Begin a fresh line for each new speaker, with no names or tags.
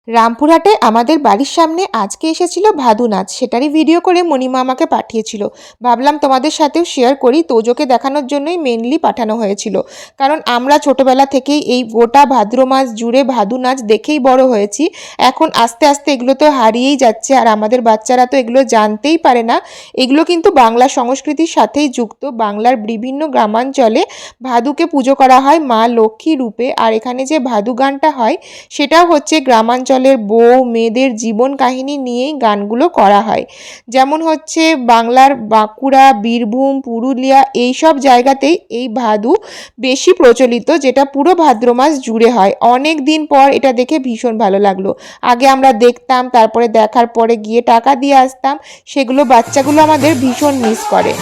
রামপুরহাটে আমাদের বাড়ির সামনে আজকে এসেছিল ভাদু নাচ, সেটারই ভিডিও করে মণিমা আমাকে পাঠিয়েছিল। ভাবলাম তোমাদের সাথেও শেয়ার করি, তোজোকে দেখানোর জন্যই মেনলি পাঠানো হয়েছিল। কারণ আমরা ছোটবেলা থেকেই এই গোটা ভাদ্র মাস জুড়ে ভাদু নাচ দেখেই বড় হয়েছি। এখন আস্তে আস্তে এগুলো তো হারিয়েই যাচ্ছে, আর আমাদের বাচ্চারা তো এগুলো জানতেই পারে না। এগুলো কিন্তু বাংলা সংস্কৃতির সাথেই যুক্ত। বাংলার বিভিন্ন গ্রামাঞ্চলে ভাদুকে পুজো করা হয় মা লক্ষ্মী রূপে, আর এখানে যে ভাদু গানটা হয় সেটাও হচ্ছে গ্রামাঞ্চলের বউ মেয়েদের জীবন কাহিনী নিয়েই গানগুলো করা হয়। যেমন হচ্ছে বাংলার বাঁকুড়া, বীরভূম, পুরুলিয়া এইসব জায়গাতেই এই ভাদু বেশি প্রচলিত, যেটা পুরো ভাদ্র মাস জুড়ে হয়। অনেক দিন পর এটা দেখে ভীষণ ভালো লাগলো। আগে আমরা দেখতাম, তারপরে দেখার পরে গিয়ে টাকা দিয়ে আসতাম, সেগুলো বাচ্চাগুলো আমাদের ভীষণ মিস করে।